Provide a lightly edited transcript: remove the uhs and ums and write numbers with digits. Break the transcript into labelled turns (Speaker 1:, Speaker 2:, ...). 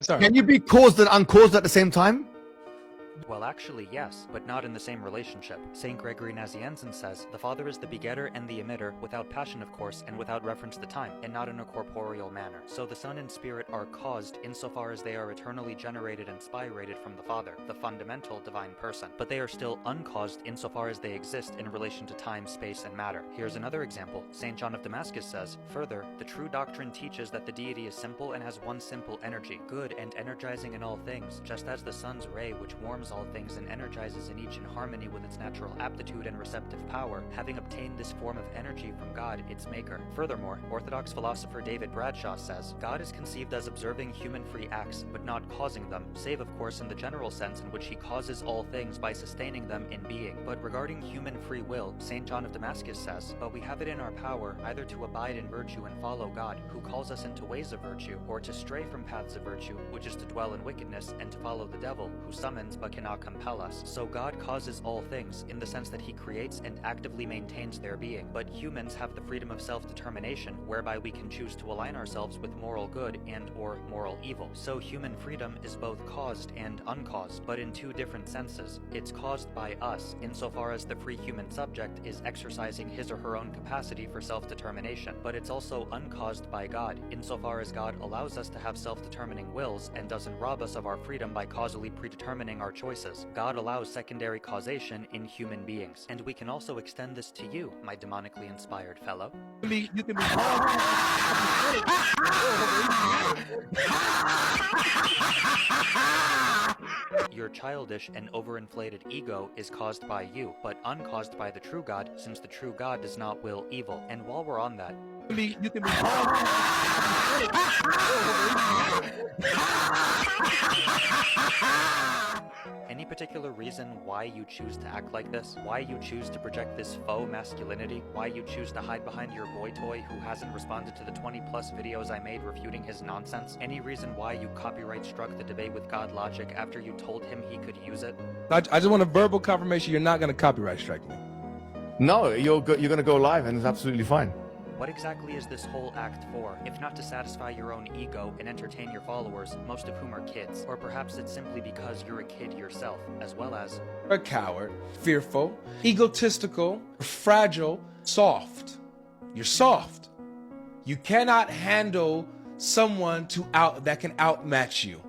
Speaker 1: Sorry.
Speaker 2: Can you be caused and uncaused at the same time?
Speaker 3: Well, actually, yes, but not in the same relationship. St. Gregory Nazianzen says, the Father is the begetter and the emitter, without passion, of course, and without reference to time, and not in a corporeal manner. So the Son and Spirit are caused insofar as they are eternally generated and spirated from the Father, the fundamental divine person. But they are still uncaused insofar as they exist in relation to time, space, and matter. Here's another example. St. John of Damascus says, further, the true doctrine teaches that the deity is simple and has one simple energy, good and energizing in all things, just as the sun's ray which warms all things and energizes in each in harmony with its natural aptitude and receptive power, having obtained this form of energy from God, its maker. Furthermore, Orthodox philosopher David Bradshaw says, God is conceived as observing human free acts, but not causing them, save of course in the general sense in which he causes all things by sustaining them in being. But regarding human free will, St. John of Damascus says, but we have it in our power either to abide in virtue and follow God, who calls us into ways of virtue, or to stray from paths of virtue, which is to dwell in wickedness, and to follow the devil, who summons but cannot compel us. So God causes all things, in the sense that he creates and actively maintains their being, but humans have the freedom of self-determination, whereby we can choose to align ourselves with moral good and or moral evil. So human freedom is both caused and uncaused, but in two different senses. It's caused by us, insofar as the free human subject is exercising his or her own capacity for self-determination, but it's also uncaused by God, insofar as God allows us to have self-determining wills and doesn't rob us of our freedom by causally predetermining our choices. God allows secondary causation in human beings, and we can also extend this to you, my demonically inspired fellow.
Speaker 1: You can be
Speaker 3: Your childish and overinflated ego is caused by you, but uncaused by the true God, since the true God does not will evil. And while we're on that,
Speaker 1: you can be
Speaker 3: any particular reason why you choose to act like this? Why you choose to project this faux masculinity? Why you choose to hide behind your boy toy who hasn't responded to the 20 plus videos I made refuting his nonsense? Any reason why you copyright struck the debate with God Logic after you told him he could use it?
Speaker 1: I just want a verbal confirmation you're not going to copyright strike me.
Speaker 2: No, you're going to go live and it's absolutely fine.
Speaker 3: What exactly is this whole act for, if not to satisfy your own ego and entertain your followers, most of whom are kids? Or perhaps it's simply because you're a kid yourself, as well as
Speaker 1: A coward, fearful, egotistical, fragile, soft. You're soft. You cannot handle someone that can outmatch you.